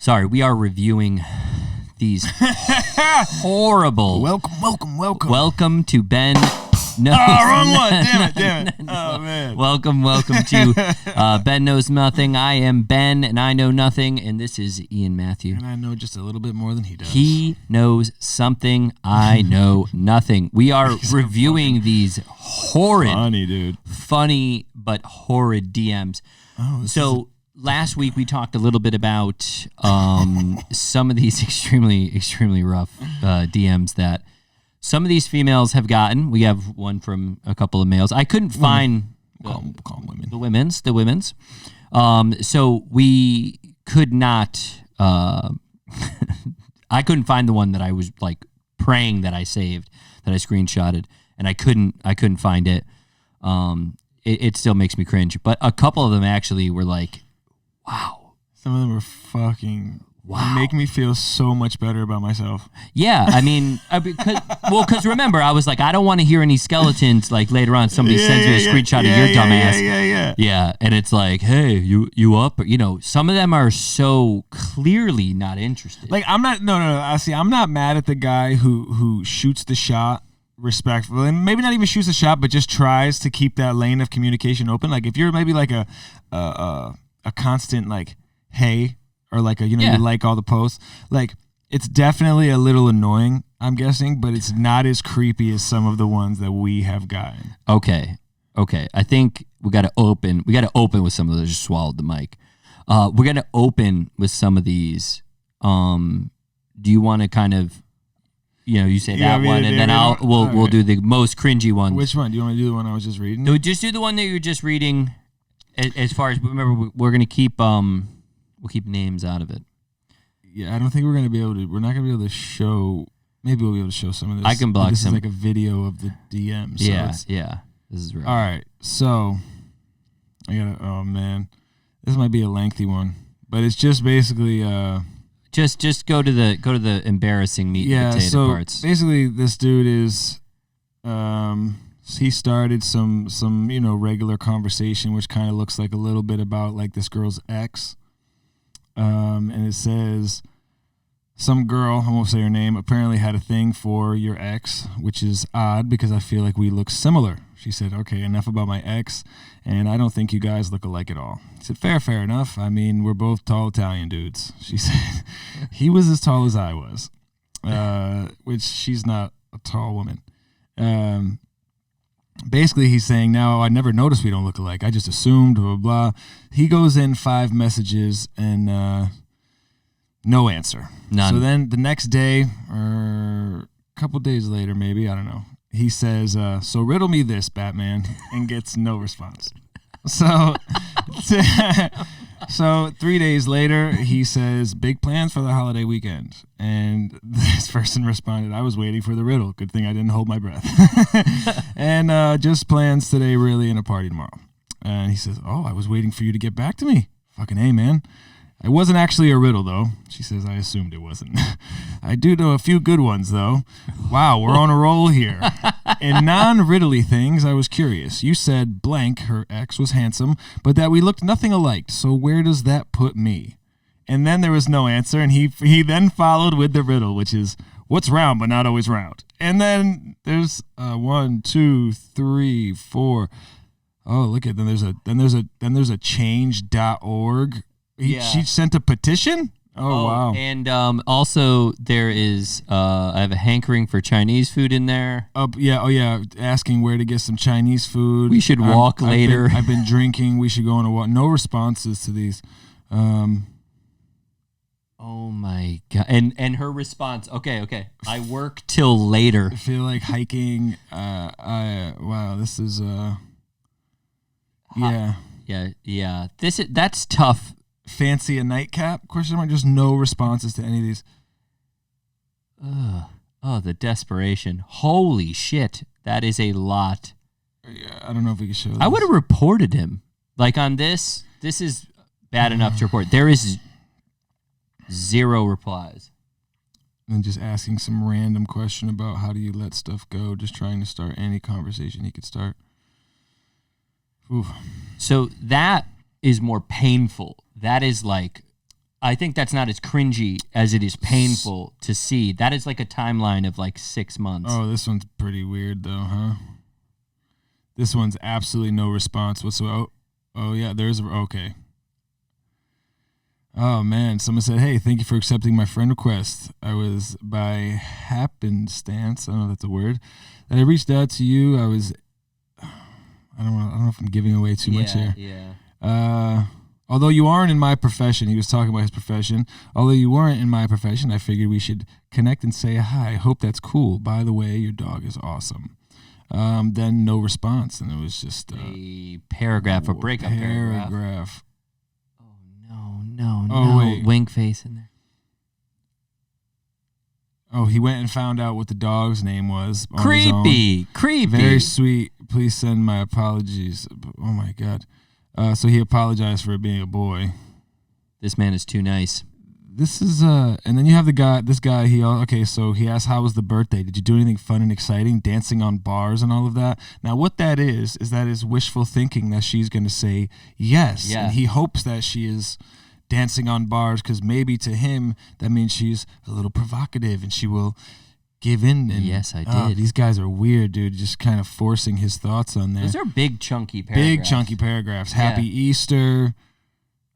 Sorry, we are reviewing these horrible. Welcome to Ben. No, wrong one. Damn it. Oh, man. Welcome to Ben Knows Nothing. I am Ben, and I know nothing, and this is Ian Matthew. And I know just a little bit more than he does. He knows something. I know nothing. We are reviewing these funny but horrid DMs. Last week we talked a little bit about some of these extremely rough DMs that some of these females have gotten. We have one from a couple of males. I couldn't find the women's. So we could not. I couldn't find the one that I was like praying that I saved, that I screenshotted, and I couldn't find it. It still makes me cringe. But a couple of them actually were like, wow. Some of them were fucking. Wow. They make me feel so much better about myself. Yeah, I mean, because remember, I was like, I don't want to hear any skeletons. Like later on, somebody sends me a screenshot of your dumbass. Yeah, and it's like, hey, you up? Or, some of them are so clearly not interested. Like I'm not. No. See, I'm not mad at the guy who shoots the shot respectfully, and maybe not even shoots the shot, but just tries to keep that lane of communication open. Like if you're maybe like a constant like, hey. Or like you like all the posts. Like it's definitely a little annoying, I'm guessing, but it's not as creepy as some of the ones that we have gotten. Okay. I think we got to open with some of those. Just swallowed the mic. We're gonna open with some of these. Do you want to kind of, you say that one, and then we'll do the most cringy ones. Which one? Do you want to do the one I was just reading? No, just do the one that you were just reading. As far as remember, we're gonna keep We'll keep names out of it. Yeah, I don't think we're not going to be able to show. Maybe we'll be able to show some of this. I can block this some. This is like a video of the DM. So yeah. This is real. All right, so I got to. Oh man, this might be a lengthy one, but it's just basically. Just go to the embarrassing meat and potato parts. Basically, this dude is. He started some regular conversation, which kind of looks like a little bit about like this girl's ex. And it says, some girl, I won't say her name, apparently had a thing for your ex, which is odd because I feel like we look similar. She said, okay, enough about my ex, and I don't think you guys look alike at all. I said, fair enough. I mean, we're both tall Italian dudes. She said, he was as tall as I was, which she's not a tall woman. Basically, he's saying, now, I never noticed we don't look alike. I just assumed, blah, blah, blah. He goes in 5 messages and no answer. None. So then the next day, or a couple days later, maybe, I don't know, he says, so riddle me this, Batman, and gets no response. So 3 days later, he says, big plans for the holiday weekend. And this person responded, I was waiting for the riddle. Good thing I didn't hold my breath. And just plans today, really, and a party tomorrow. And he says, oh, I was waiting for you to get back to me. Fucking A, man. It wasn't actually a riddle, though. She says, I assumed it wasn't. I do know a few good ones, though. Wow, we're on a roll here. In non-riddly things, I was curious. You said blank, her ex, was handsome, but that we looked nothing alike. So where does that put me? And then there was no answer, and he then followed with the riddle, which is, what's round but not always round? And then there's 1, 2, 3, 4. Oh, look at then there's a change.org. She sent a petition? Oh, wow. And also there is, I have a hankering for Chinese food in there. Asking where to get some Chinese food. We should walk later. I've been drinking. We should go on a walk. No responses to these. Oh, my God. And her response, okay. I work till later. I feel like hiking. Wow, this is, yeah. Yeah. That's tough. Fancy a nightcap? Question mark. Just no responses to any of these. Oh, the desperation! Holy shit, that is a lot. Yeah, I don't know if we can show this. I would have reported him. Like on this is bad enough to report. There is 0 replies. And just asking some random question about how do you let stuff go? Just trying to start any conversation he could start. Oof. So that is more painful. That is like I think that's not as cringy as it is painful to see. That is like a timeline of like 6 months. Oh, this one's pretty weird though, huh? This one's absolutely no response whatsoever. Oh yeah, there's okay. Oh man, someone said, "Hey, thank you for accepting my friend request. I was by happenstance, I don't know if that's a word, that I reached out to you. I don't know if I'm giving away too much here. Yeah. Although you aren't in my profession," he was talking about his profession. "Although you weren't in my profession, I figured we should connect and say hi. Hope that's cool. By the way, your dog is awesome." Then no response, and it was just a paragraph, a breakup paragraph. No. Wait. Wink face in there. Oh, he went and found out what the dog's name was. Creepy. Very sweet. Please send my apologies. Oh my God. So he apologized for it being a boy. This man is too nice. This is and then you have this guy, so he asked, how was the birthday? Did you do anything fun and exciting, dancing on bars and all of that? Now what that is that is wishful thinking that she's going to say yes. Yeah. And he hopes that she is dancing on bars because maybe to him that means she's a little provocative and she will give in. And, yes, I did. These guys are weird, dude, just kind of forcing his thoughts on there. Those are big chunky paragraphs. Happy Easter.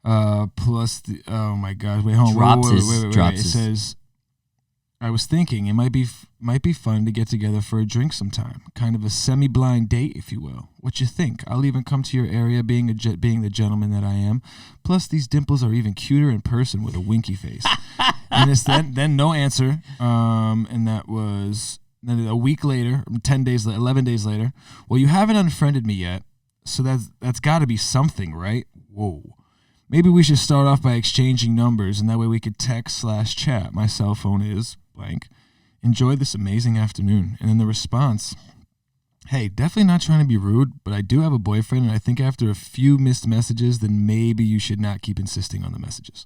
Plus oh my God! Wait, hold on. Wait. It says, "I was thinking it might be fun to get together for a drink sometime, kind of a semi-blind date, if you will. What you think? I'll even come to your area, being the gentleman that I am. Plus, these dimples are even cuter in person with a winky face." And it's then no answer. And that was then a week later, 11 days later. "Well, you haven't unfriended me yet, so that's got to be something, right? Whoa. Maybe we should start off by exchanging numbers, and that way we could text/chat. My cell phone is blank. Enjoy this amazing afternoon." And then the response, "Hey, definitely not trying to be rude, but I do have a boyfriend, and I think after a few missed messages, then maybe you should not keep insisting on the messages.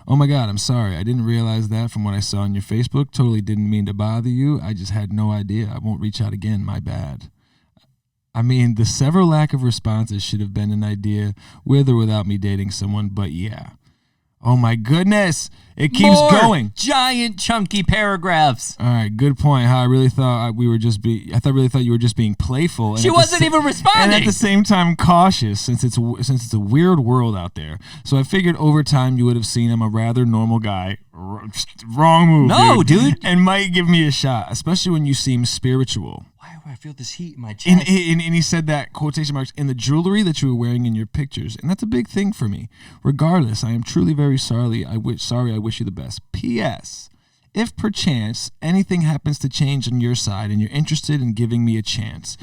Oh my God, I'm sorry. I didn't realize that from what I saw on your Facebook. Totally didn't mean to bother you. I just had no idea. I won't reach out again. My bad." I mean, the several lack of responses should have been an idea with or without me dating someone, but yeah. Oh my goodness. It keeps going. Giant chunky paragraphs. All right, good point. How I really thought you were just being playful. She wasn't even responding. And at the same time cautious, since it's a weird world out there. So I figured over time you would have seen I'm a rather normal guy. Wrong move. No, dude. And might give me a shot, especially when you seem spiritual. Why do I feel this heat in my chest? And he said that, quotation marks, "in the jewelry that you were wearing in your pictures." And that's a big thing for me. Regardless, I am truly very sorry. I wish you the best. P.S. If perchance anything happens to change on your side and you're interested in giving me a chance,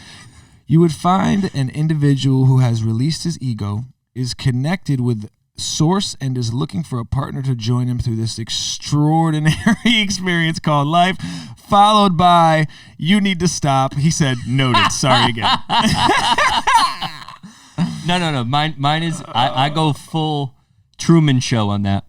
you would find an individual who has released his ego, is connected with source, and is looking for a partner to join him through this extraordinary experience called life, followed by, "You need to stop." He said, "Noted." Sorry again. No. Mine is, I go full Truman Show on that.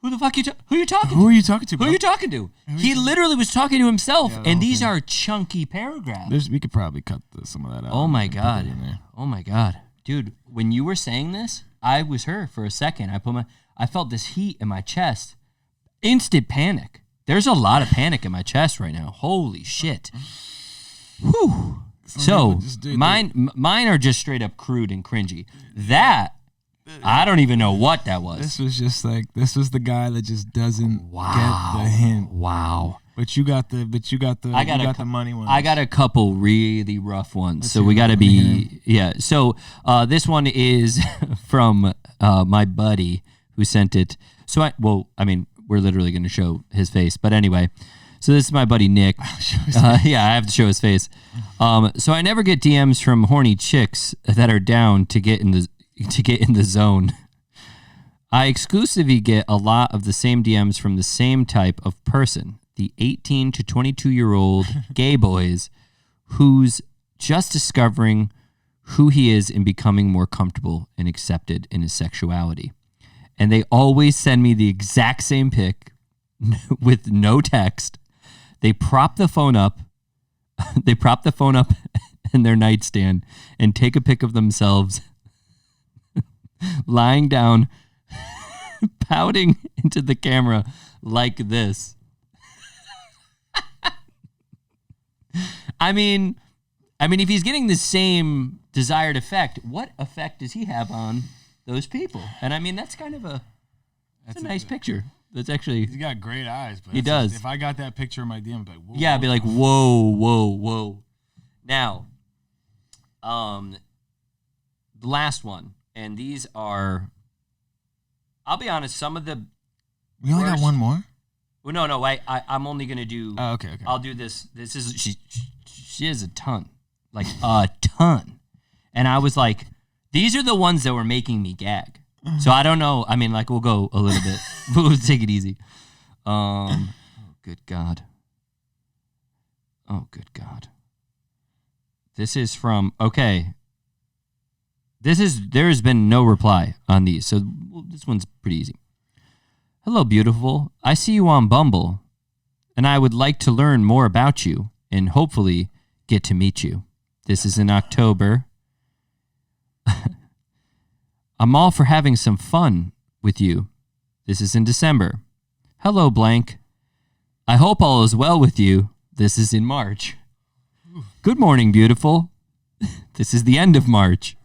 Who the fuck who are you talking to? Who are you talking to, bro? Who are you talking to? He literally was talking to himself, and these are chunky paragraphs. We could probably cut some of that out. Oh my God. Oh my God. Dude, when you were saying this, I was her for a second. I felt this heat in my chest. Instant panic. There's a lot of panic in my chest right now. Holy shit. Whew. So mine are just straight up crude and cringy. That, I don't even know what that was. This was the guy that just doesn't get the hint. Wow. But you got the money ones. I got a couple really rough ones. So we got to be, yeah. So this one is from my buddy who sent it. So we're literally going to show his face. But anyway, so this is my buddy Nick. Yeah, I have to show his face. So I never get DMs from horny chicks that are down to get in the zone. I exclusively get a lot of the same DMs from the same type of person. The 18 to 22-year-old gay boys who's just discovering who he is and becoming more comfortable and accepted in his sexuality. And they always send me the exact same pic with no text. They prop the phone up. They prop the phone up in their nightstand and take a pic of themselves lying down pouting into the camera like this. I mean, if he's getting the same desired effect, what effect does he have on those people? And I mean, that's kind of a nice picture. That's actually... He's got great eyes. But he does. If I got that picture in my DM, I'd be like, whoa. Yeah, I'd be like, whoa. Now, the last one, and these are... I'll be honest, some of the... We only got one more? Well, no, I'm only going to do... Oh, okay. I'll do this. This is... She has a ton. Like, a ton. And I was like, these are the ones that were making me gag. So I don't know. I mean, like, we'll go a little bit. We'll take it easy. Oh, good God. This is from... Okay. There has been no reply on these. So this one's pretty easy. Hello, beautiful. I see you on Bumble, and I would like to learn more about you and hopefully get to meet you. This is in October. I'm all for having some fun with you. This is in December. Hello, blank. I hope all is well with you. This is in March. Good morning, beautiful. This is the end of March.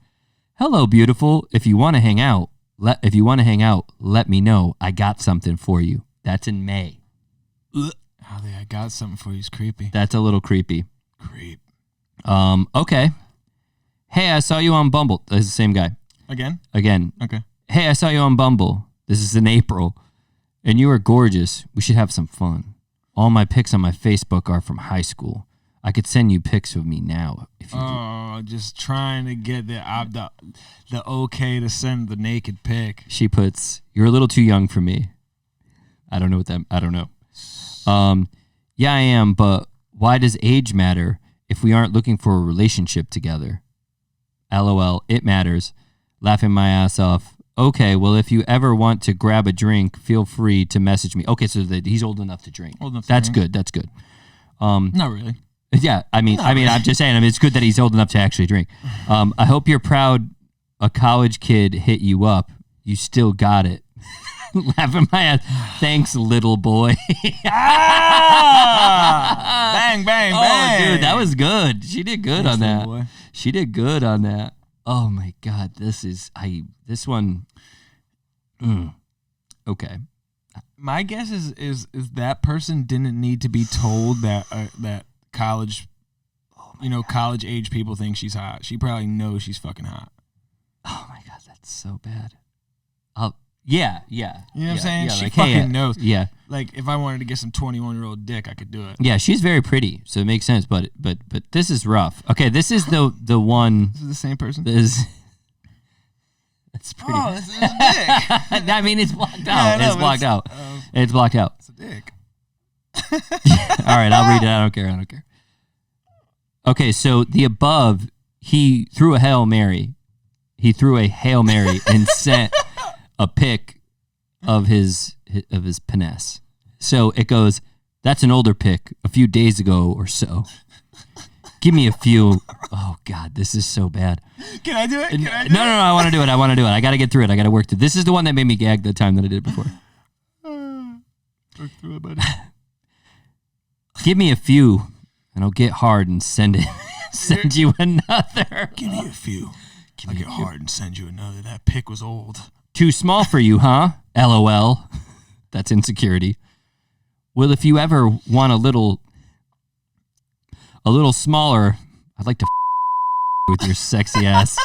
Hello, beautiful. If you want to hang out, let me know. I got something for you. That's in May. I got something for you. It's creepy. That's a little creepy. Creep. Okay. Hey, I saw you on Bumble. This is the same guy. Again? Okay. Hey, I saw you on Bumble. This is in April. And you are gorgeous. We should have some fun. All my pics on my Facebook are from high school. I could send you pics of me now if you just trying to get the okay to send the naked pic. She puts, you're a little too young for me. I don't know. Yeah, I am, but why does age matter if we aren't looking for a relationship together? LOL, it matters. Laughing my ass off. Okay, well, if you ever want to grab a drink, feel free to message me. Okay, so he's old enough to drink. That's good. Not really. Yeah, I mean, I'm just saying. It's good that he's old enough to actually drink. I hope you're proud a college kid hit you up. You still got it. Laughing my ass. Thanks, little boy. Bang, bang, bang. Oh, dude, that was good. She did good on that. Boy. She did good on that. Oh my God, this one. Okay. My guess is that person didn't need to be told that college, college age people think she's hot. She probably knows she's fucking hot. Oh my God, that's so bad. Yeah. You know what I'm saying? Yeah, she like, fucking hey, knows. Yeah. Like, if I wanted to get some 21-year-old dick, I could do it. Yeah, she's very pretty, so it makes sense. But this is rough. Okay, this is the one. This is the same person? That's pretty. Oh, this is a dick. I mean, it's blocked out. It's blocked out. It's blocked out. It's a dick. All right, I'll read it. I don't care. Okay, so the above, he threw a Hail Mary. He threw a Hail Mary and sent a pic of his penis. So it goes, that's an older pic, a few days ago or so. Give me a few. Oh God, this is so bad. Can I do it? No, I want to do it. I got to get through it. I got to work through it. This is the one that made me gag the time that I did it before. Work through it, buddy. Give me a few, and I'll get hard and send you another. Give me a few. I'll get hard and send you another. That pic was old. Too small for you, huh? LOL. That's insecurity. Well, if you ever want a little smaller, I'd like to with your sexy ass.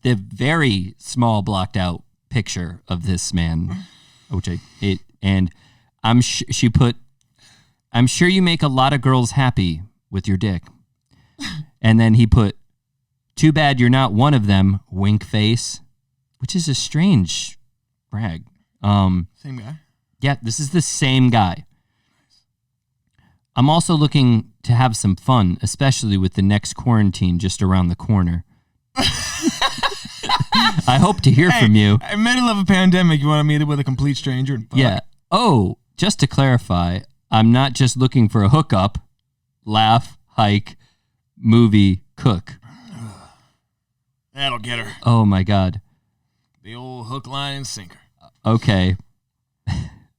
The very small blocked out picture of this man, she put, I'm sure you make a lot of girls happy with your dick. And then he put, too bad you're not one of them, wink face, which is a strange brag. Same guy? Yeah, this is the same guy. I'm also looking to have some fun, especially with the next quarantine just around the corner. I hope to hear from you. In the middle of a pandemic, you want to meet with a complete stranger? And fuck? Yeah. Oh, just to clarify, I'm not just looking for a hookup, laugh, hike, movie, cook. That'll get her. Oh, my God. The old hook, line, and sinker. Okay.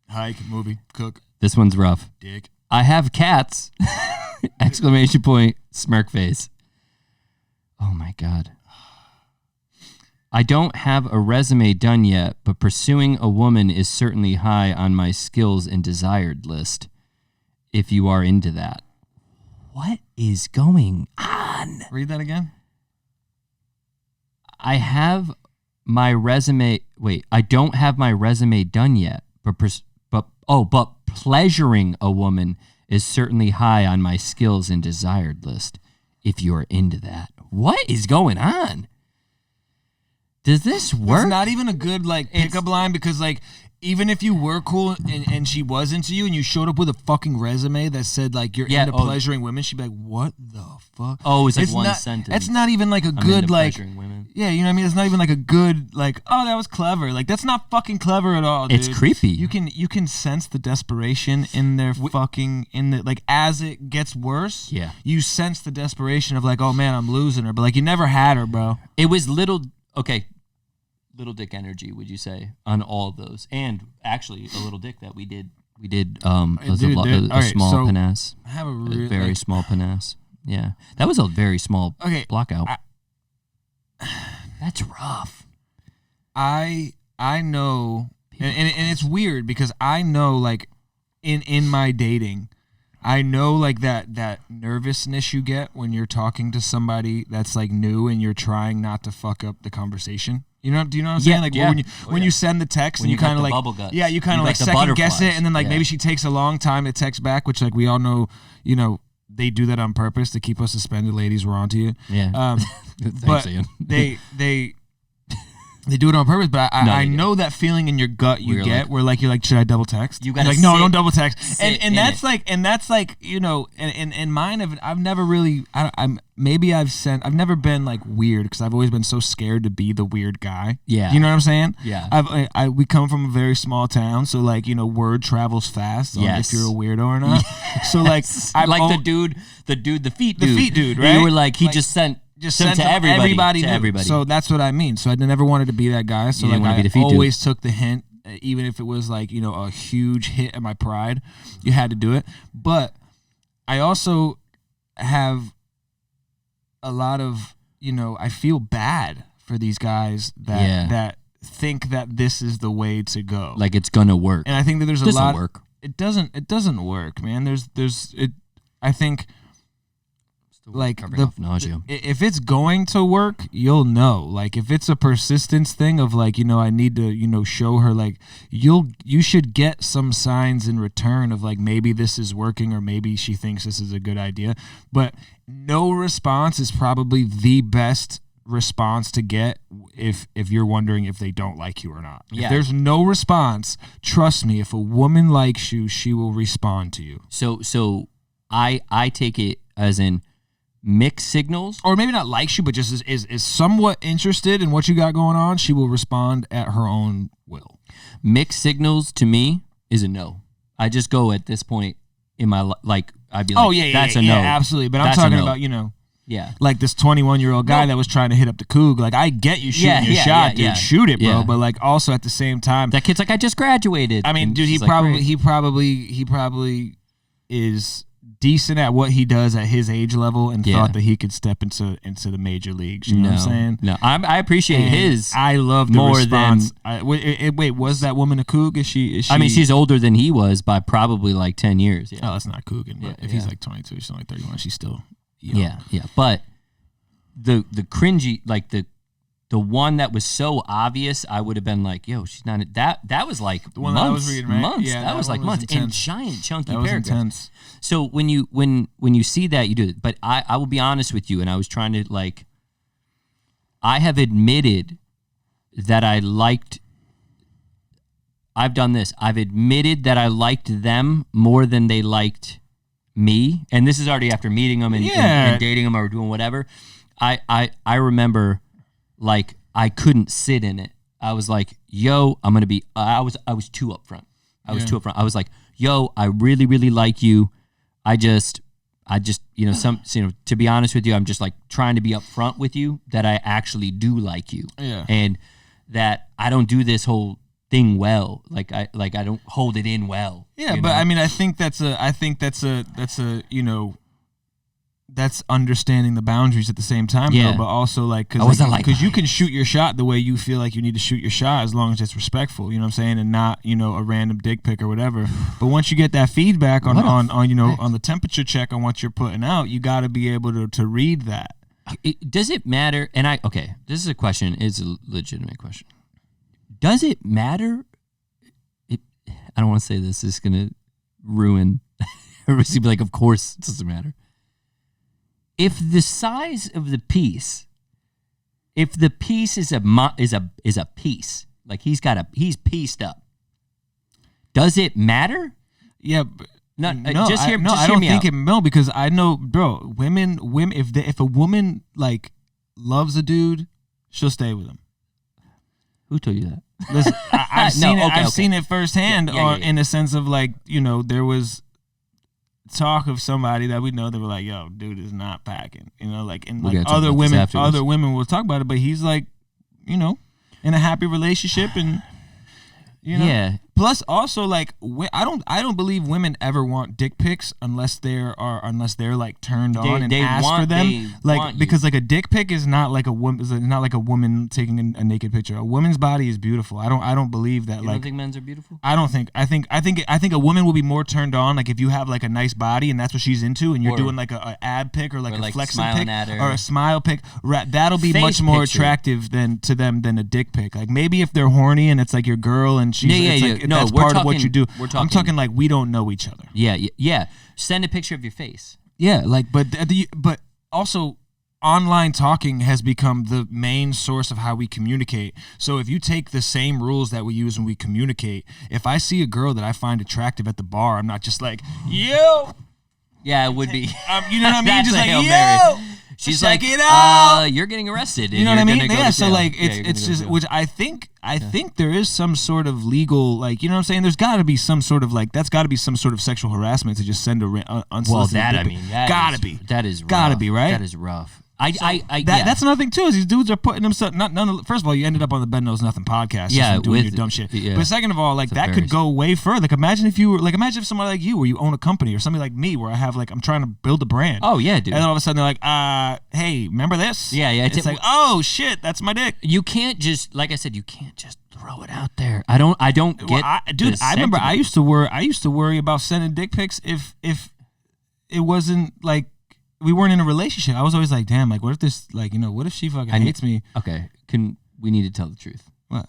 Hike, movie, cook. This one's rough. Dick. I have cats! Exclamation point, smirk face. Oh my God. I don't have a resume done yet, but pursuing a woman is certainly high on my skills and desired list. If you are into that. What is going on? Read that again. I have my resume. Wait, I don't have my resume done yet, but pleasuring a woman is certainly high on my skills and desired list. If you are into that. What is going on? Does this work? It's not even a good like pickup line because like even if you were cool and she was into you and you showed up with a fucking resume that said like you're into pleasuring women, she'd be like, "What the fuck?" Oh, it's like one sentence. That's not even like a good like. Women. Yeah, you know what I mean. It's not even like a good like. Oh, that was clever. Like that's not fucking clever at all. Dude. It's creepy. You can sense the desperation in their fucking in the like as it gets worse. Yeah, you sense the desperation of like, oh man, I'm losing her, but like you never had her, bro. It was little dick energy, would you say, on all of those? And actually, a little dick that we did a small panache. I have a very small panache. Yeah, that was a very small block out. That's rough. I know, and it's weird because I know like in my dating, I know like that nervousness you get when you're talking to somebody that's like new and you're trying not to fuck up the conversation. You know, do you know what I'm saying? Like when you send the text and you kind of like you kind of like second guess it, and then like maybe she takes a long time to text back, which like we all know, you know, they do that on purpose to keep us suspended. Ladies, we're on to you. Yeah. But they do it on purpose, but I know that feeling in your gut you get where like you're like, should I double text? You gotta like, no, don't double text. And that's like you know, and mine I've never really I've never been like weird because I've always been so scared to be the weird guy. Yeah, you know what I'm saying? Yeah, we come from a very small town, so like you know, word travels fast. If you're a weirdo or not. So like the feet dude, right? You were like he just sent to everybody. So that's what I mean. So I never wanted to be that guy. So like I always took the hint, even if it was like, you know, a huge hit at my pride. You had to do it. But I also have a lot of, you know, I feel bad for these guys that think that this is the way to go. Like it's gonna work. And I think that there's a lot. Work. It doesn't work, man. I think. Like if it's going to work, you'll know. Like if it's a persistence thing of like, you know, I need to, you know, show her like you should get some signs in return of like maybe this is working or maybe she thinks this is a good idea. But no response is probably the best response to get if you're wondering if they don't like you or not. Yeah. If there's no response, trust me, if a woman likes you, she will respond to you. So I take it as in mixed signals, or maybe not likes you, but just is somewhat interested in what you got going on. She will respond at her own will. Mixed signals to me is a no. I just go at this point in my like I'd be like, that's a no, absolutely. But I'm talking about, you know, like this 21-year-old guy that was trying to hit up the cougar. Like I get you shooting your shot, dude. Shoot it, bro. Yeah. But like also at the same time, that kid's like, I just graduated. I mean, dude, he probably is decent at what he does at his age level and thought that he could step into the major leagues. You know what I'm saying? No, I appreciate his. I love the more response. Wait, was that woman a coug? Is she? I mean, she's older than he was by probably like 10 years. Yeah. Oh, that's not couging. But if he's like 22, she's only 31. She's still young. Yeah. But the cringy, like the one that was so obvious, I would have been like, "Yo, she's not." That was like the one months, that I was reading, right? Months. Yeah, that was like months intense. And giant chunky paragraphs. Intense. So when you see that, you do it. But I will be honest with you, and I was trying to like. I have admitted that I liked. I've done this. I've admitted that I liked them more than they liked me, and this is already after meeting them and dating them or doing whatever. I remember. Like I couldn't sit in it. I was like, "Yo, I'm gonna be." I was too upfront. I was too upfront. I was like, "Yo, I really, really like you. I just, you know, to be honest with you, I'm just like trying to be upfront with you that I actually do like you, and that I don't do this whole thing well. Like I don't hold it in well. Yeah, but I mean, I think that's a that's understanding the boundaries at the same time, though, but also like because you can shoot your shot the way you feel like you need to shoot your shot as long as it's respectful, you know what I'm saying, and not a random dick pic or whatever. But once you get that feedback on the temperature check on what you're putting out, you got to be able to read that. Does it matter? And this is a question. It's a legitimate question. Does it matter? I don't want to say this. It's gonna ruin. Everybody's be like, of course it doesn't matter. If the size of the piece, if the piece is a piece, like he's pieced up, does it matter? Yeah, no, I don't think it because I know, bro. Women, if a woman like loves a dude, she'll stay with him. Who told you that? Listen, I've seen it. I've seen it firsthand, in a sense of like there was talk of somebody that we know that were like, yo, dude is not packing, like, and like other women will talk about it, but he's like, in a happy relationship, and yeah. Plus, also, like, I don't believe women ever want dick pics unless they're like turned on and ask for them. Like, because like a dick pic is not like a woman taking a naked picture. A woman's body is beautiful. I don't believe that. You don't think men's are beautiful? I don't think. I think a woman will be more turned on like if you have like a nice body and that's what she's into, and you're doing like a ab pic or like a flexing pic or a smile pic. That'll be much more attractive to them than a dick pic. Like maybe if they're horny and it's like your girl and she's that's part of what you do. I'm talking like we don't know each other. Yeah. Send a picture of your face. Yeah, like but also online talking has become the main source of how we communicate. So if you take the same rules that we use when we communicate, if I see a girl that I find attractive at the bar, I'm not just like, yo. Yeah, it would be. You know what I mean? Just like, yo. She's check like, it out. You're getting arrested. You know what I mean? Yeah. So like, it's just which I think there is some sort of legal, like, you know what I'm saying? There's got to be some sort of like that's got to be some sort of sexual harassment to just send a unsolicited. Gotta be. That is rough. Gotta be, right? That is rough. That's another thing too. Is these dudes are putting themselves. First of all, you ended up on the Ben Knows Nothing podcast. Yeah, doing your dumb shit. Yeah. But second of all, like that could go way further. Like imagine if somebody like you, where you own a company, or somebody like me, where I'm trying to build a brand. Oh yeah, dude. And then all of a sudden they're like, hey, remember this? Yeah. It's like, oh shit, that's my dick. You can't just, like I said, you can't just throw it out there. I don't get. Dude, I remember I used to worry about sending dick pics if it wasn't like. We weren't in a relationship. I was always like, damn, like, what if this, like, what if she fucking hates me? Okay, we need to tell the truth. What?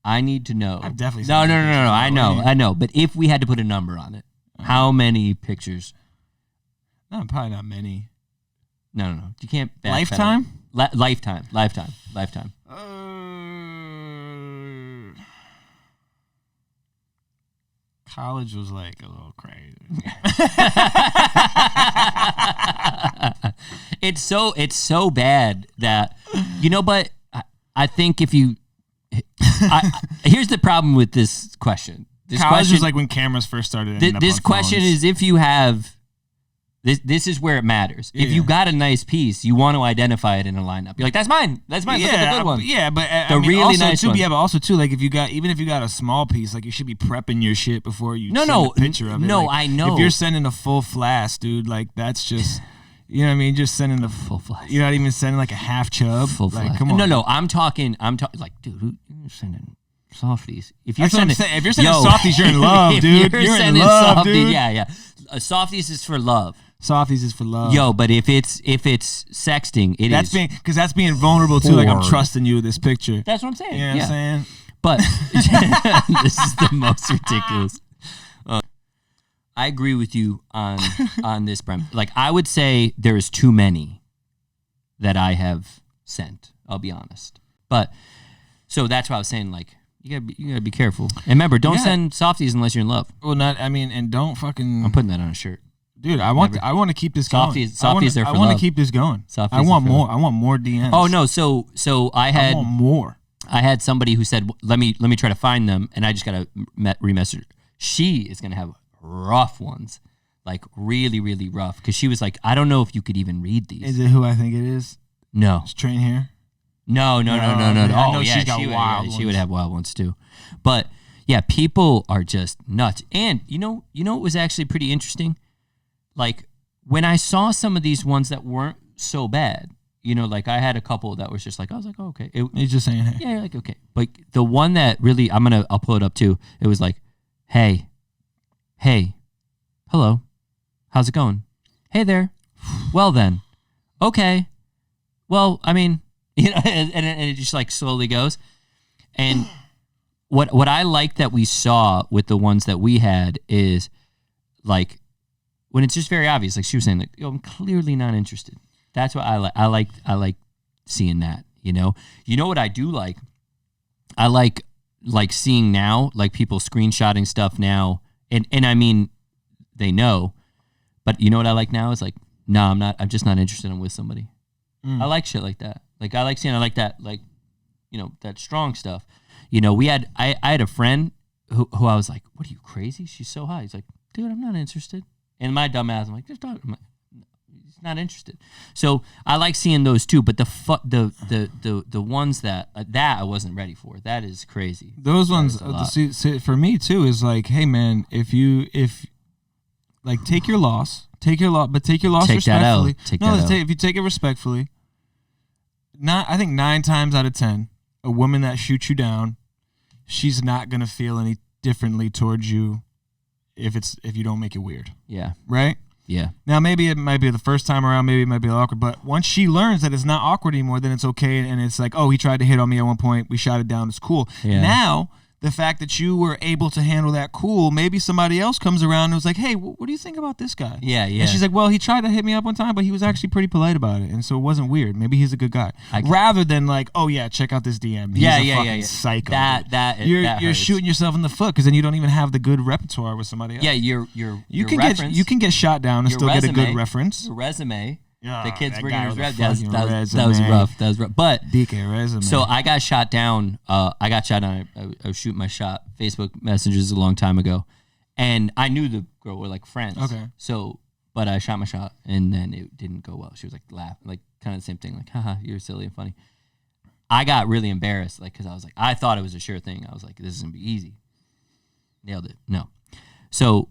I need to know. I've definitely No. I know. But if we had to put a number on it, how many pictures? No, probably not many. No. You can't. Lifetime? Lifetime. College was like a little crazy. It's so bad that but I think if you here's the problem with this question. College was like when cameras first started. This question is if you have this is where it matters. If you got a nice piece, you want to identify it in a lineup. You're like, that's mine. That's mine. Look at the good one. Yeah, but really nice one. Yeah, but also too, like even if you got a small piece, like you should be prepping your shit before you send a picture of it. No, like, I know. If you're sending a full flask, dude, like that's just you know what I mean? Just sending a full flask. You're not even sending like a half chub. Full like, flask. Come on. No, I'm talking like, dude, you're sending softies. If you're sending softies, you're in love, dude. You're in love, dude. Yeah. Softies is for love. Softies is for love. Yo, but if it's sexting, because that's being vulnerable too. Like I'm trusting you with this picture. That's what I'm saying. You know what I'm saying? But this is the most ridiculous. I agree with you on this, Brem. Like I would say there is too many that I have sent. I'll be honest. But so that's why I was saying like you gotta be careful. And remember, don't send softies unless you're in love. Well, and don't fucking. I'm putting that on a shirt. Dude, I want to keep this going. Softies are for love. I want to keep this going. I want more. I want more DMs. Oh no, so I want more. I had somebody who said, "Let me try to find them," and I just gotta remessage her. She is gonna have rough ones, like really, really rough, because she was like, "I don't know if you could even read these." Is it who I think it is? No, it's Train here. No. I know she's got wild ones. She would have wild ones too, but Yeah, people are just nuts. And you know what was actually pretty interesting? Like when I saw some of these ones that weren't so bad, like I had a couple that was just like, I was like, oh, okay. He's just saying, hey. Yeah, like, okay. But the one that really, I'll pull it up too. It was like, hey, hello, how's it going? Hey there. Well then, okay. Well, I mean, and it just like slowly goes. And what I like that we saw with the ones that we had is like when it's just very obvious, like she was saying, like, I'm clearly not interested. That's what I like. I like seeing that. You know what I do like? I like seeing now, like people screenshotting stuff now, and I mean, they know, but you know what I like now is like, no, I'm not. I'm just not interested. I'm with somebody. I like shit like that. Like I like seeing. I like that. Like, that strong stuff. I had a friend who I was like, what are you, crazy? She's so hot. He's like, dude, I'm not interested. And my dumb ass, I'm like, just talk. He's not interested. So I like seeing those too. But the ones that I wasn't ready for. That is crazy. Those ones, for me too, is like, hey man, if take your loss, but take your loss respectfully. If you take it respectfully, I think 9 times out of 10, a woman that shoots you down, she's not gonna feel any differently towards you if you don't make it weird. Yeah. Right? Yeah. Now maybe it might be the first time around, maybe it might be awkward, but once she learns that it's not awkward anymore, then it's okay, and it's like, oh, he tried to hit on me at one point, we shot it down, it's cool. Yeah. Now the fact that you were able to handle that cool, maybe somebody else comes around and was like, hey, what do you think about this guy? Yeah. And she's like, well, he tried to hit me up one time, but he was actually pretty polite about it, and so it wasn't weird. Maybe he's a good guy. Rather than like, oh yeah, check out this DM. He's a fucking psycho. You're shooting yourself in the foot because then you don't even have the good repertoire with somebody else. Yeah, you can get shot down and still get a good reference. Your resume. The kids bringing his that was rough. That was rough. But DK resume. So I got shot down. I was shooting my shot. Facebook messages a long time ago, and I knew the girl. We're like friends. Okay. So, but I shot my shot, and then it didn't go well. She was like laughing, like kind of the same thing, like, haha, you're silly and funny. I got really embarrassed, like, because I was like, I thought it was a sure thing. I was like, this is gonna be easy. Nailed it. No. So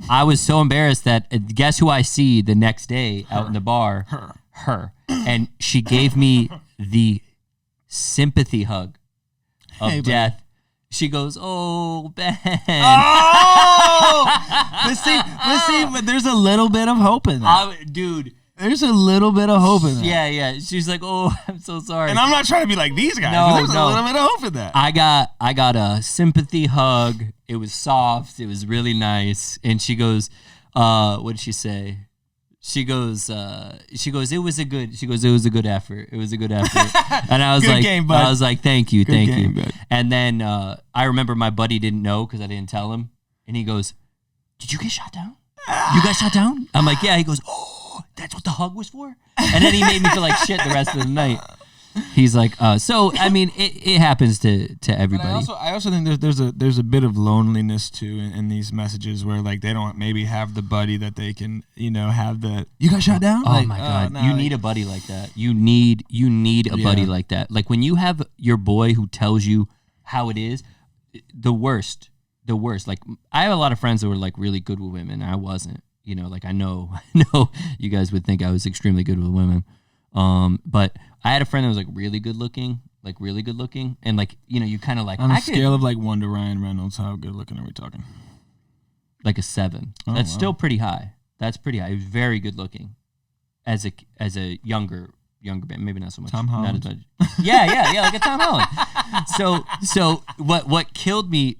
I was so embarrassed that guess who I see the next day out in the bar? Her. And she gave me the sympathy hug of death. Buddy. She goes, oh, Ben. Oh! but there's a little bit of hope in that. Dude. There's a little bit of hope in that. Yeah. She's like, oh, I'm so sorry. And I'm not trying to be like these guys. No, there's a little bit of hope in that. I got a sympathy hug. It was soft. It was really nice. And she goes, what did she say? She goes, it was a good effort. It was a good effort. And I was like, game, I was like, thank you. Bud. And then I remember my buddy didn't know because I didn't tell him. And he goes, did you get shot down? You got shot down? I'm like, yeah. He goes, oh, that's what the hug was for? And then he made me feel like shit the rest of the night. He's like, so I mean, it happens to everybody. But I also think there's a bit of loneliness too in these messages where like they don't maybe have the buddy that they can have the you got shot down. Oh like, my god, no, you need a buddy like that. You need a buddy like that. Like when you have your boy who tells you how it is, the worst. Like I have a lot of friends that were like really good with women. And I wasn't. Like I know you guys would think I was extremely good with women. But I had a friend that was like really good looking, and like you kind of like on a scale of like 1 to Ryan Reynolds, how good looking are we talking? Like a 7. That's still pretty high. That's pretty high. He was very good looking, as a younger man, maybe not so much. Tom Holland. Not as much. Yeah, like a Tom Holland. So what killed me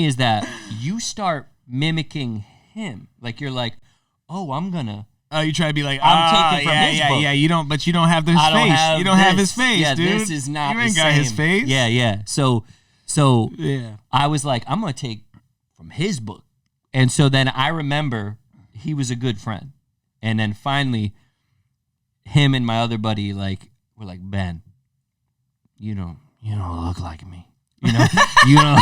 is that you start mimicking him, like you're like, oh, I'm gonna. Oh, you try to be like, I'm taking from his book. Yeah. You don't have his face. You don't have his face, yeah, dude. This is not. You ain't got his face. Yeah. So yeah. I was like, I'm gonna take from his book, and so then I remember he was a good friend, and then finally, him and my other buddy were like, Ben, you don't look like me. You know,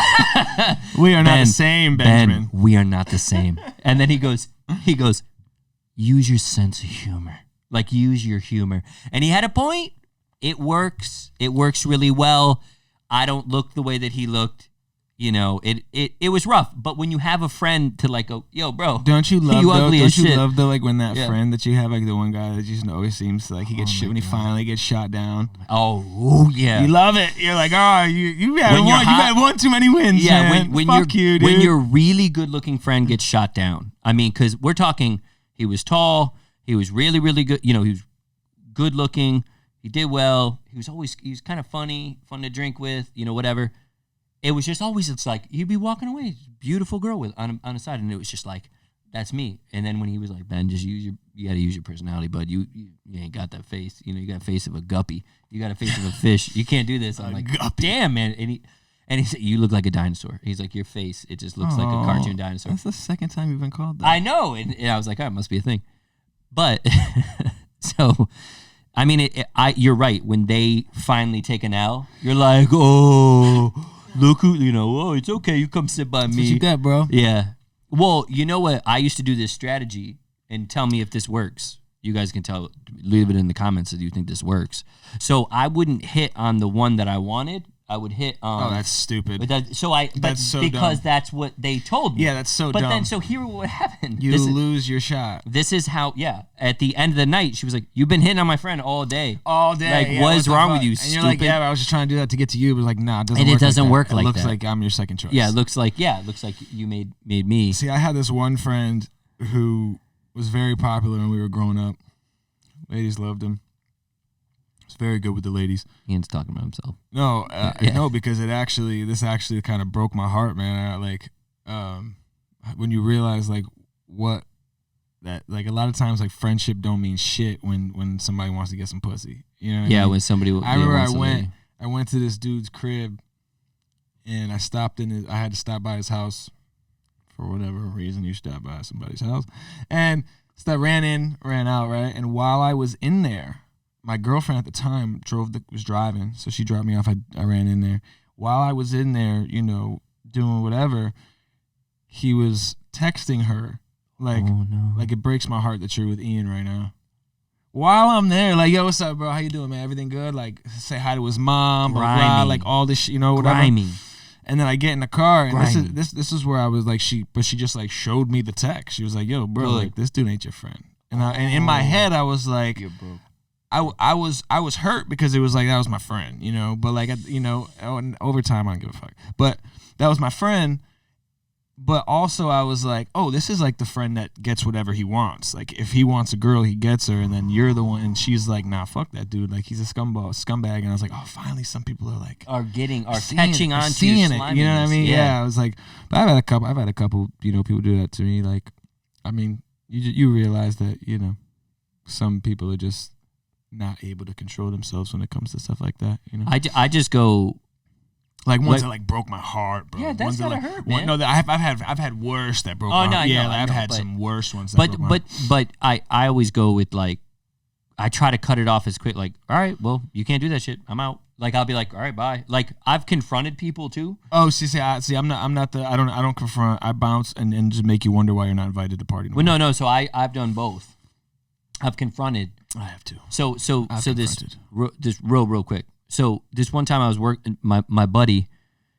we are not the same, Benjamin. Ben, we are not the same. And then he goes. Use your sense of humor. Like, use your humor. And he had a point. It works. It works really well. I don't look the way that he looked. You know, it was rough. But when you have a friend to like go, yo, bro, don't you love you ugly as shit. Love the like when that friend that you have, like the one guy that just always seems like he gets shit when he finally gets shot down. Oh yeah, you love it. You're like, oh, you had one too many wins. Yeah, man. when your really good looking friend gets shot down. I mean, because we're talking, he was tall, he was really really good. You know, he was good looking, he did well. He was kind of funny, fun to drink with. You know, whatever. It was just always, it's like, you'd be walking away, beautiful girl with on the side, and it was just like, that's me. And then when he was like, Ben, just you got to use your personality, bud. You ain't got that face. You know, you got a face of a guppy. You got a face of a fish. You can't do this. I'm like, guppy. Damn, man. And he said, you look like a dinosaur. He's like, your face, it just looks like a cartoon dinosaur. That's the second time you've been called that. I know. And I was like, oh, it must be a thing. But, so... I mean, you're right. When they finally take an L, you're like, oh, look who, you know, oh, it's okay. You come sit by me. What you got, bro? Yeah. Well, you know what? I used to do this strategy, and tell me if this works. You guys can leave it in the comments if you think this works. So I wouldn't hit on the one that I wanted. I would hit on. Oh, that's stupid. That's so because dumb. That's what they told me. Yeah, that's so dumb. But then, so here what happened. You lose your shot. This is how, at the end of the night, she was like, you've been hitting on my friend all day. All day. Like, what's wrong with you, and stupid? You're like, yeah, I was just trying to do that to get to you. But like, nah, it doesn't and work. It doesn't work like that. It looks like I'm your second choice. Yeah, it looks like you made me. See, I had this one friend who was very popular when we were growing up. Ladies loved him. He's very good with the ladies. Ian's talking about himself. No, no, because this actually kind of broke my heart, man. When you realize like what that, like a lot of times like friendship don't mean shit when somebody wants to get some pussy. You know what I mean? When somebody. I remember I went to this dude's crib, and I had to stop by his house for whatever reason. You stop by somebody's house, and so I ran out, right? And while I was in there, my girlfriend at the time was driving, so she dropped me off. I ran in there. While I was in there, you know, doing whatever, he was texting her. Like, oh, no. Like it breaks my heart that you're with Ian right now. While I'm there, like, yo, what's up, bro? How you doing, man? Everything good? Like, say hi to his mom, blah, blah, like all this shit, you know, whatever. Grimy. And then I get in the car, and this is where I was like, she just like showed me the text. She was like, yo, bro, like this dude ain't your friend. And in my head, I was like, I was hurt because it was like that was my friend, you know. But like, you know, and over time I don't give a fuck. But that was my friend. But also I was like, oh, this is like the friend that gets whatever he wants. Like if he wants a girl, he gets her, and then you're the one. And she's like, nah, fuck that dude. Like he's a scumbag. And I was like, oh, finally some people are like catching on to seeing it. You know what I mean? Yeah. I was like, but I've had a couple, you know, people do that to me. Like, I mean, you realize that, you know, some people are just not able to control themselves when it comes to stuff like that. You know, I just go. Like ones that like broke my heart, bro. Yeah, that's gotta hurt, man. No, I've had worse that broke my heart. Yeah, I've had some worse ones. But I always go with like, I try to cut it off as quick. Like, all right, well, you can't do that shit. I'm out. Like I'll be like, all right, bye. Like I've confronted people too. Oh, I'm not I don't confront. I bounce and just make you wonder why you're not invited to the party. Well, no. So I've done both. I've confronted. I have too. So this real quick. So this one time I was working, my buddy,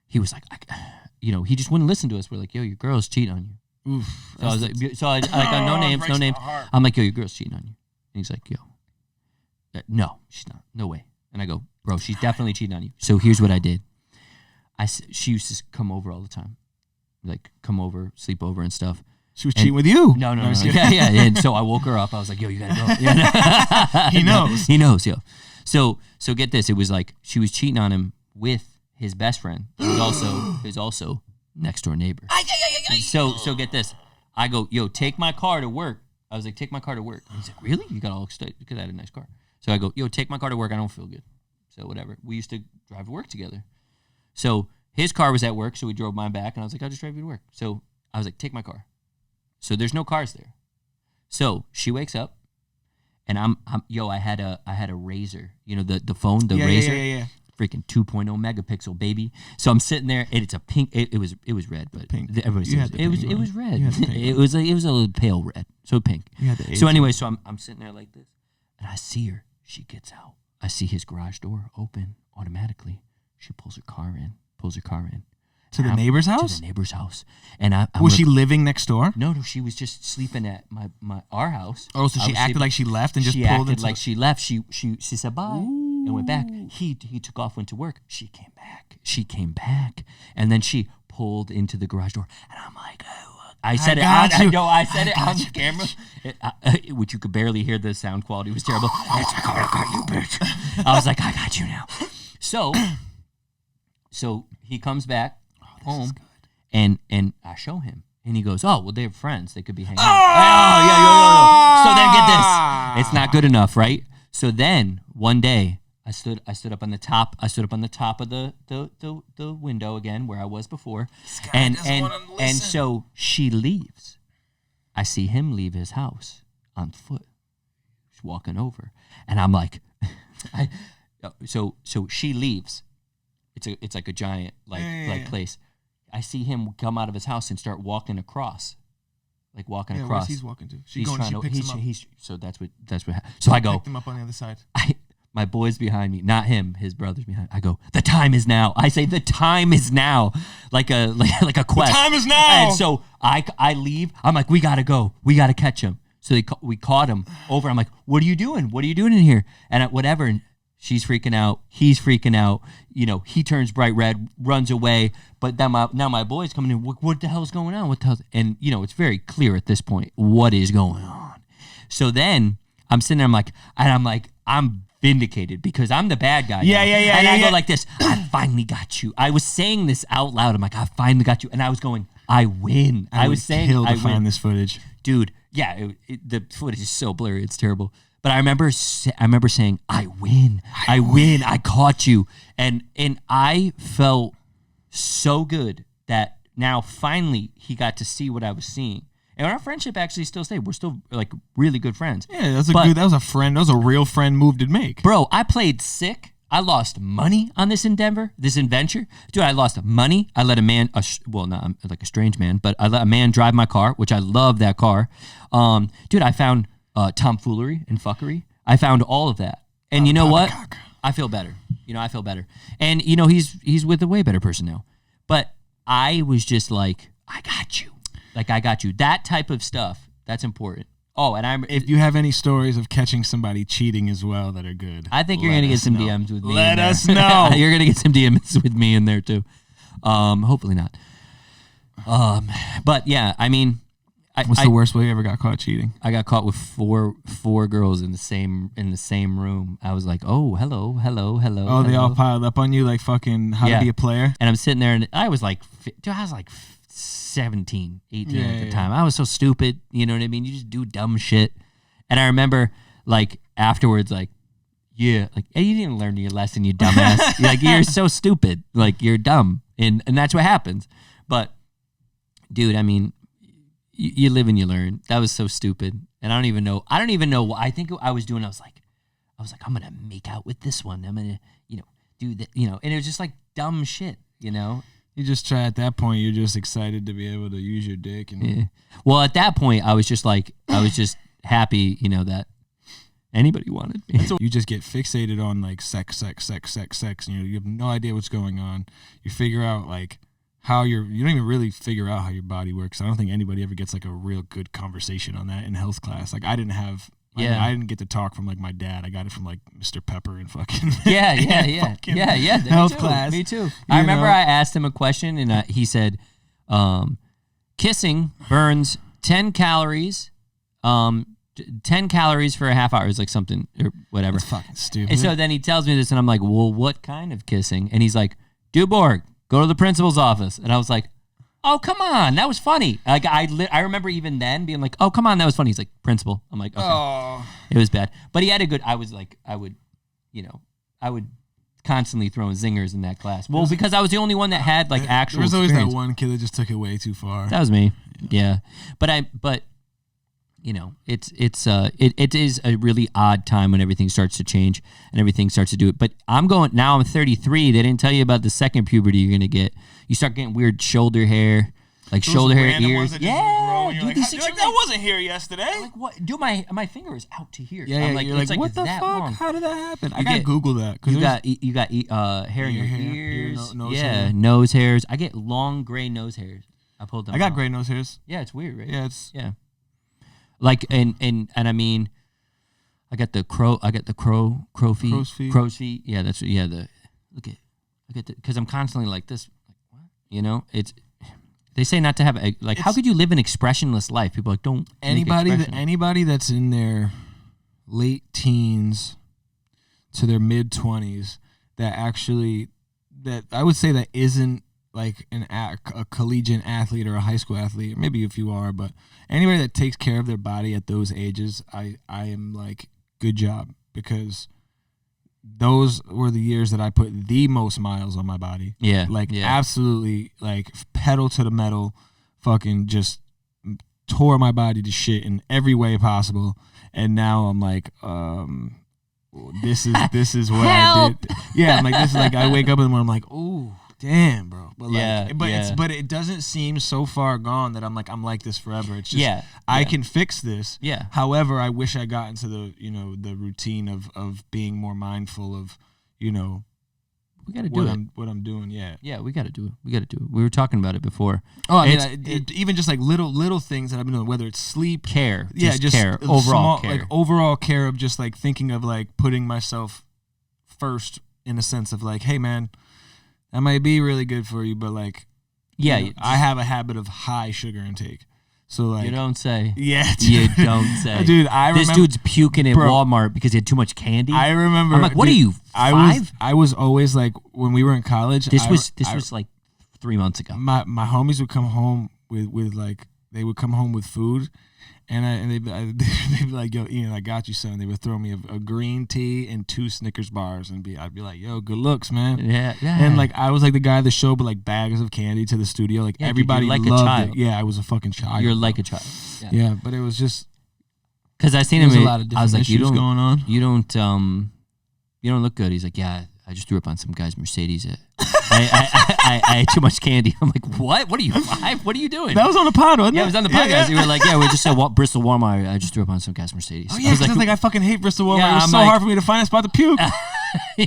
he was like, you know, he just wouldn't listen to us. We're like, yo, your girl's cheating on you. Oof. So I was like, no names. I'm like, yo, your girl's cheating on you. And he's like, yo, no, she's not. No way. And I go, bro, she's definitely cheating on you. So here's what I did. She used to come over all the time, like come over, sleep over and stuff. She was cheating with you. No. Yeah. And so I woke her up. I was like, yo, you gotta go. Yeah. He knows. He knows, yo. So get this. It was like she was cheating on him with his best friend, who's also next door neighbor. So get this. I go, yo, take my car to work. I was like, take my car to work. And he's like, really? You got all excited because I had a nice car. So I go, yo, take my car to work. I don't feel good. So whatever. We used to drive to work together. So his car was at work, so we drove mine back, and I was like, I'll just drive you to work. So I was like, take my car. So there's no cars there. So she wakes up. And I had a Razor, you know, the phone, the Razor, freaking 2.0 megapixel, baby. So I'm sitting there, and it's a pink. It was red, but pink. Everybody says it was red. It was a little pale red, so pink. So anyway, so I'm sitting there like this, and I see her. She gets out. I see his garage door open automatically. She pulls her car in, To the neighbor's house? To the neighbor's house. And was she living next door? No, she was just sleeping at our house. Oh, so she acted like she left and just she pulled acted like she left. She said bye and went back. He took off, went to work. She came back. And then she pulled into the garage door. And I'm like, I said it on the camera, which you could barely hear. The sound quality was terrible. It's like, I got you, bitch. I was like, I got you now. So he comes back home, and I show him, and he goes, "Oh, well, they're friends. They could be hanging out." Oh, yeah. So then get this. It's not good enough, right? So then one day I stood up on the top. I stood up on the top of the window again where I was before, and so she leaves. I see him leave his house on foot. She's walking over, and I'm like, so she leaves. It's like a giant like place. I see him come out of his house and start walking across, across. Where's he's walking to? She picks him up. So that's what. So I go. Picked him up on the other side. My boy's behind me, not him. His brother's behind. I go. The time is now. I say the time is now, like a quest. The time is now. And so I leave. I'm like, we gotta go. We gotta catch him. So we caught him over. I'm like, what are you doing? What are you doing in here? And whatever. And she's freaking out. He's freaking out. He turns bright red, runs away. But then now my boy's coming in. What the hell's going on? What the hell? And it's very clear at this point what is going on. So then I'm sitting there. I'm vindicated because I'm the bad guy. Yeah. And I go like this. I finally got you. I was saying this out loud. I'm like, I finally got you. And I was going, I win. I was saying, I win. Find this footage, dude. Yeah, the footage is so blurry. It's terrible. But I remember saying, I win. I win. I caught you. And I felt so good that now finally he got to see what I was seeing. And our friendship actually still stayed. We're still really good friends. Yeah, that was a friend. That was a real friend move to make. Bro, I played sick. I lost money on this adventure. Dude, I lost money. I let a man, not like a strange man, but I let a man drive my car, which I love that car. Dude, I found tomfoolery and fuckery. I found all of that. And you know what? I feel better. I feel better. And, he's with a way better person now. But I was just like, I got you. I got you. That type of stuff, that's important. Oh, and if you have any stories of catching somebody cheating as well that are good, I think you're going to get some DMs with me. Let us know. You're going to get some DMs with me in there too. Hopefully not. But yeah, I mean, what's the worst way you ever got caught cheating? I got caught with four girls in the same room. I was like, oh, hello. Oh, they all piled up on you like fucking how to be a player. And I'm sitting there, and I was like 17, 18 at the time. I was so stupid. You know what I mean? You just do dumb shit. And I remember afterwards, hey, you didn't learn your lesson, you dumbass. You're so stupid. You're dumb. And that's what happens. But dude, I mean, you live and you learn. That was so stupid. And I don't even know what I think I was doing. I was like, I'm going to make out with this one. I'm going to, do that, and it was just dumb shit, You just try at that point. You're just excited to be able to use your dick. And Well, at that point, I was just happy, that anybody wanted me. You just get fixated on sex, and you have no idea what's going on. You figure out how you don't even really figure out how your body works. I don't think anybody ever gets a real good conversation on that in health class. I didn't have. Yeah. I didn't get to talk from my dad. I got it from Mr. Pepper and fucking yeah. Health class. Me too. I remember I asked him a question and he said, kissing burns 10 calories, 10 calories for a half hour. It's something or whatever. That's fucking stupid. And so then he tells me this and I'm like, well, what kind of kissing? And he's like, Duborg, go to the principal's office. And I was like, oh, come on. That was funny. I remember even then being like, oh, come on. That was funny. He's like, principal. I'm like, okay. Oh. It was bad. But he had a good, I would constantly throwing zingers in that class. Well, because I was the only one that had actual There was always experience. that one kid that just took it way too far. That was me. Yeah. But it is a really odd time when everything starts to change and everything starts to do it. But I'm 33. They didn't tell you about the second puberty you're going to get. You start getting weird shoulder hair. like shoulder hair, ears. That yeah, dude, that wasn't here yesterday. Like what? Dude, my finger is out to here. Yeah, I'm like, you're it's like, what the fuck? Long. How did that happen? I gotta Google that. You got hair in your ears. Nose hair. Nose hairs. I get long gray nose hairs. I pulled them. I got gray nose hairs. Yeah, it's weird, right? Yeah, Like and I mean, I got the crow feet. Crow's feet. Yeah, that's because I'm constantly like this. Like, what? You know, they say not to have how could you live an expressionless life? People are like don't. Anybody that's in their late teens to their mid 20s that I would say that isn't like a collegiate athlete or a high school athlete, or maybe if you are, but anybody that takes care of their body at those ages, I am like, good job, because those were the years that I put the most miles on my body. Yeah. Absolutely, like pedal to the metal, fucking just tore my body to shit in every way possible. And now I'm like, this is what I did. Yeah, I'm like, this is like, I wake up in the morning, I'm like, ooh, damn, bro. But but it doesn't seem so far gone that I'm like this forever. It's just I can fix this. Yeah. However, I wish I got into the the routine of being more mindful of we got to do what I'm doing. Yeah. Yeah, we got to do it. We were talking about it before. Oh, I mean, even just like little things that I've been doing, whether it's sleep, care, just care, overall care, like overall care of just like thinking of like putting myself first in a sense of like, hey man, that might be really good for you, but like, I have a habit of high sugar intake. So like, you don't say. Yeah, dude. You don't say. Dude, I remember. This dude's puking at Walmart because he had too much candy. I remember. I'm like, what are you, 5? I was always like, when we were in college. This was like 3 months ago. My homies would come home with like, they would come home with food. And they'd be like, yo, Ian, I got you, son. They would throw me a green tea and 2 Snickers bars, and I'd be like, yo, good looks, man. Yeah. And like, I was like the guy that showed like bags of candy to the studio. Like everybody dude, loved a child. it. Yeah, I was a fucking child. You're like a child. Yeah, but it was just because I seen him. A lot of different issues going on. You don't look good. He's like, yeah, I just threw up on some guy's Mercedes. I had too much candy. I'm like, what? What are you, 5? What are you doing? That was on the pod, wasn't it? Yeah, it was on the podcast. Yeah. We were like, we were just at Bristol Walmart. I just threw up on some guy's Mercedes. Oh yeah, because I fucking hate Bristol Walmart. Yeah, it was so hard for me to find a spot to puke.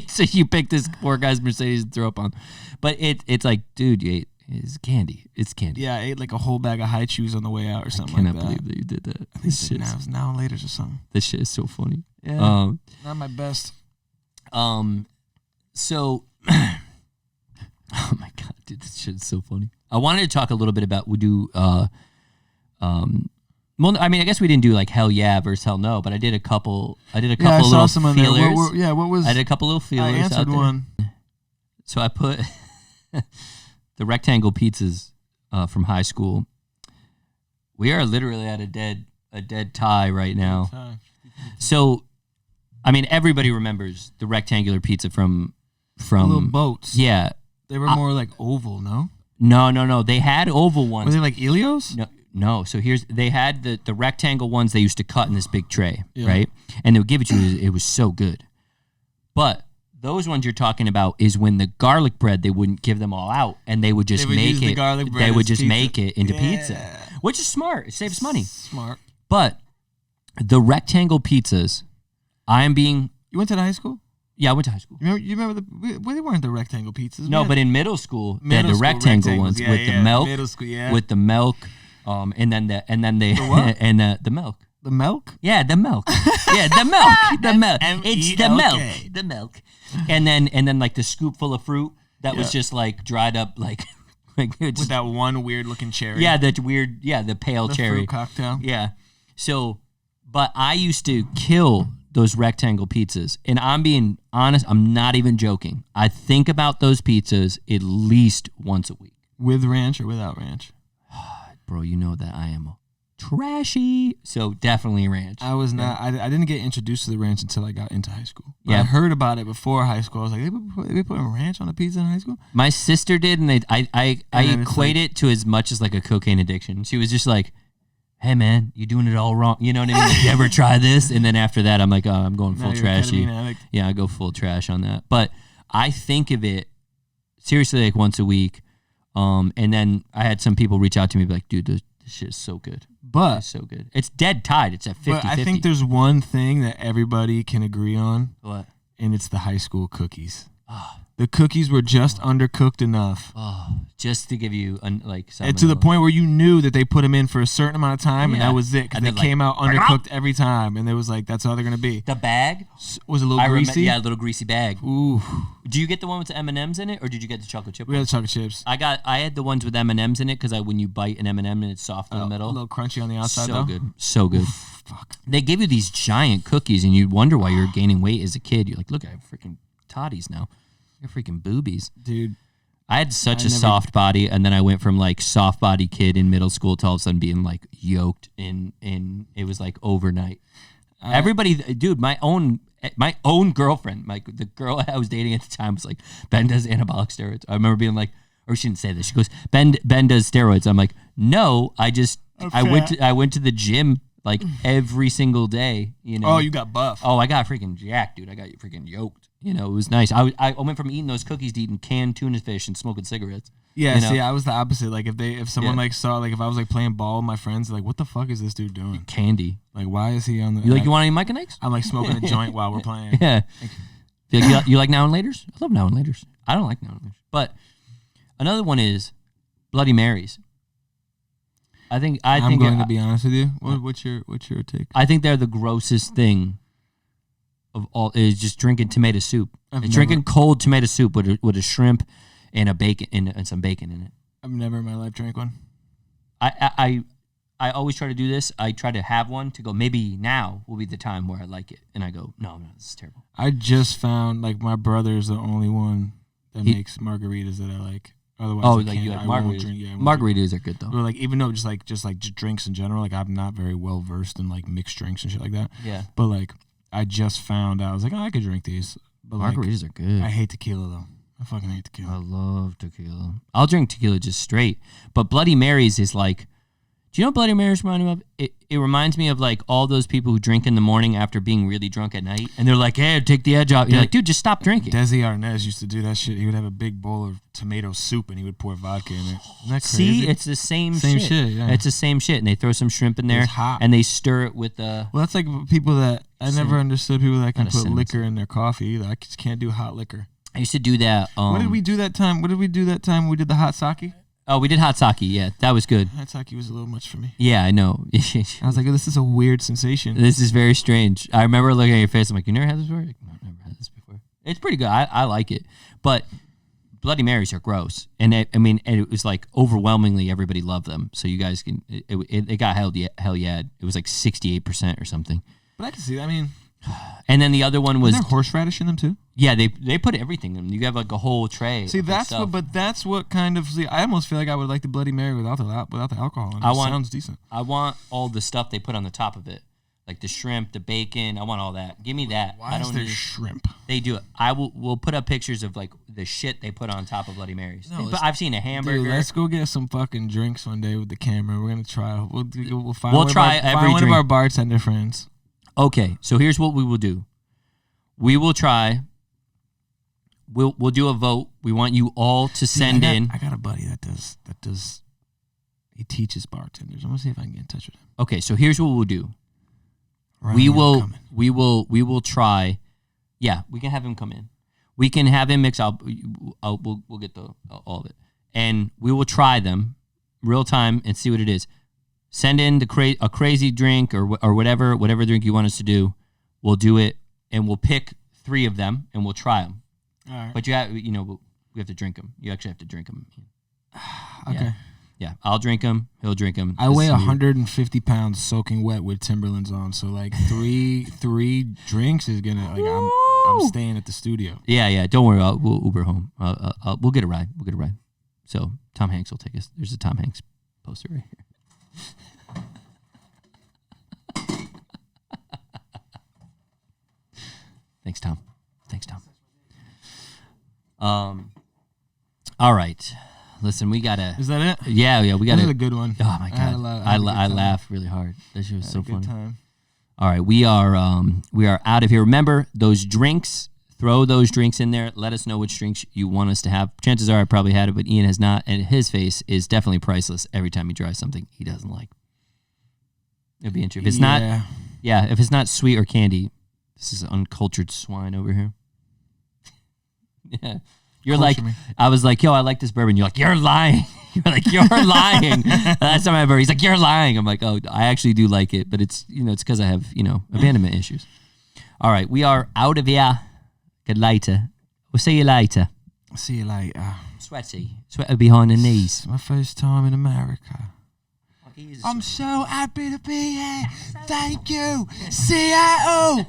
So you picked this poor guy's Mercedes to throw up on, but it's like, dude, you ate. It's candy. It's candy. Yeah, I ate like a whole bag of high chews on the way out or something like that. I cannot believe that you did that. I think it was now and later or something. This shit is so funny. Yeah, not my best. So, oh my god, dude, this shit is so funny. I wanted to talk a little bit about well, I mean, I guess we didn't do like hell yeah versus hell no, but I did a couple little feelers. What was? I did a couple little feelers. I answered one. So I put the rectangle pizzas from high school. We are literally at a dead tie right now. So, I mean, everybody remembers the rectangular pizza from little boats. Yeah, they were more like oval. No. No. They had oval ones. Were they like Elios? No. So they had the rectangle ones they used to cut in this big tray, right? And they would give it to you. It was so good. But those ones you're talking about is when the garlic bread, they wouldn't give them all out, and they would just make it. They would just make it into pizza, which is smart. It saves money. Smart. But the rectangle pizzas, You went to the high school? Yeah, I went to high school. You remember they weren't the rectangle pizzas. No, but in middle school they had the rectangle ones with the milk. Middle school, with the milk, and then the what? and the milk. The milk? Yeah, the milk. Yeah, the milk. The milk. It's the milk. The milk. And then like the scoop full of fruit that was just like dried up like with that one weird looking cherry. Yeah, the pale cherry fruit cocktail. Yeah. So, but I used to kill those rectangle pizzas, and I'm being honest. I'm not even joking. I think about those pizzas at least once a week. With ranch or without ranch? Bro, you know that I am trashy. So definitely ranch. I was not. I didn't get introduced to the ranch until I got into high school. But I heard about it before high school. I was like, they putting ranch on a pizza in high school? My sister did, and I equate it to as much as like a cocaine addiction. She was just like, hey man, you doing it all wrong. You know what I mean? Like, you ever try this? And then after that, I'm like, oh, I'm going full trashy. Yeah, I go full trash on that. But I think of it seriously like once a week. And then I had some people reach out to me like, dude, this shit is so good. But it's so good. It's dead tied. It's at 50-50. But I think there's one thing that everybody can agree on. What? And it's the high school cookies. Oh. The cookies were just undercooked enough. Oh, just to give you and to the point where you knew that they put them in for a certain amount of time, and that was it. Because they came out undercooked every time, and it was like, that's how they're going to be. The bag? Was a little greasy? Yeah, a little greasy bag. Ooh. Do you get the one with the M&Ms in it, or did you get the chocolate chip? We had the chocolate chips. I had the ones with M&Ms in it, because when you bite an M&M and it's soft in the middle. A little crunchy on the outside, so good. So good. Oof, fuck. They give you these giant cookies, and you wonder why you're gaining weight as a kid. You're like, look, I have freaking toddies now. You're freaking boobies. Dude. I had such a soft body, and then I went from like soft body kid in middle school to all of a sudden being like yoked in it was like overnight. Everybody, dude, my own girlfriend, the girl I was dating at the time was like, Ben does anabolic steroids. I remember being like, or she didn't say this. She goes, Ben does steroids. I'm like, no, I went to the gym like every single day, you know. Oh, you got buff. Oh, I got freaking jacked, dude. I got freaking yoked. You know, it was nice. I went from eating those cookies to eating canned tuna fish and smoking cigarettes. Yeah, see, I was the opposite. Like if someone like saw, like if I was like playing ball with my friends, like what the fuck is this dude doing? Candy. Like why is he on the? You want any Mike and Ike's? I'm like smoking a joint while we're playing. Yeah. You like Now and Laters? I love Now and Laters. I don't like Now and Laters. But another one is Bloody Marys. I'm going to be honest with you. What's your take? I think they're the grossest thing of all. Is just drinking tomato soup. Drinking cold tomato soup with a shrimp and a bacon and some bacon in it. I've never in my life drank one. I always try to do this. I try to have one to go, maybe now will be the time where I like it. And I go, no, this is terrible. I just found like my brother's the only one that makes margaritas that I like. Otherwise, you like margaritas? Margaritas are good though. But like even though just drinks in general, like I'm not very well versed in like mixed drinks and shit like that. Yeah. But like I just found out, I was like, oh, I could drink these. But margaritas are good. I hate tequila though. I fucking hate tequila. I love tequila. I'll drink tequila just straight. But Bloody Marys is like, do you know what Bloody Marys remind me of? It reminds me of like all those people who drink in the morning after being really drunk at night. And they're like, hey, take the edge off. You're like, dude, just stop drinking. Desi Arnaz used to do that shit. He would have a big bowl of tomato soup and he would pour vodka in it. Isn't that crazy? See, it's the same shit. Same shit, yeah. It's the same shit. And they throw some shrimp in there. It's hot. And they stir it with the... Well, that's like people that... I never understood people that can put liquor in their coffee either. I just can't do hot liquor. I used to do that. What did we do that time? We did the hot sake? Oh, we did hot sake. Yeah, that was good. Hot sake was a little much for me. Yeah, I know. I was like, oh, this is a weird sensation. This is very strange. I remember looking at your face. I'm like, you never had this before? Like, no, I've never had this before. It's pretty good. I like it. But Bloody Marys are gross. And it was like overwhelmingly everybody loved them. So you guys can, it got hell yeah. It was like 68% or something. But I can see that. I mean... And then the other one was... Is there horseradish in them too? Yeah, they put everything in them. You have like a whole tray. See, that's what kind of... See, I almost feel like I would like the Bloody Mary without the alcohol. And sounds decent. I want all the stuff they put on the top of it. Like the shrimp, the bacon. I want all that. Give me that. Why is there shrimp? They do it. We'll put up pictures of like the shit they put on top of Bloody Marys. No, I've seen a hamburger. Dude, let's go get some fucking drinks one day with the camera. We're gonna try. We'll find one of our bartender friends. Okay, so here's what we will do. We will try. We'll do a vote. We want you all to send in. I got a buddy that does. He teaches bartenders. I'm gonna see if I can get in touch with him. Okay, so here's what we'll do. We will try. Yeah, we can have him come in. We can have him mix. We'll get all of it, and we will try them real time and see what it is. Send in a crazy drink or whatever drink you want us to do. We'll do it, and we'll pick 3 of them, and we'll try them. All right. But we have to drink them. You actually have to drink them. Okay. Yeah, I'll drink them. He'll drink them. I weigh 150 pounds soaking wet with Timberlands on, so like three drinks is gonna like I'm staying at the studio. Yeah. Don't worry. We'll Uber home. We'll get a ride. So Tom Hanks will take us. There's a Tom Hanks poster right here. Thanks, Tom. All right. Listen, we gotta. Is that it? Yeah, we gotta. This is a good one. Oh my god, I laughed really hard. That shit was so funny. Time. All right, we are out of here. Remember those drinks. Throw those drinks in there. Let us know which drinks you want us to have. Chances are I probably had it, but Ian has not, and his face is definitely priceless every time he tries something he doesn't like. It'd be interesting. If it's not, if it's not sweet or candy, this is uncultured swine over here. Yeah. You're like, I was like, yo, I like this bourbon. You're like, you're lying. You're like, you're lying. Last time I ever, he's like, you're lying. I'm like, oh, I actually do like it, but it's, it's because I have, abandonment issues. All right, we are out of here. Good later. We'll see you later. See you later. Sweaty behind the knees. It's my first time in America. I'm so happy to be here. Thank you. Seattle.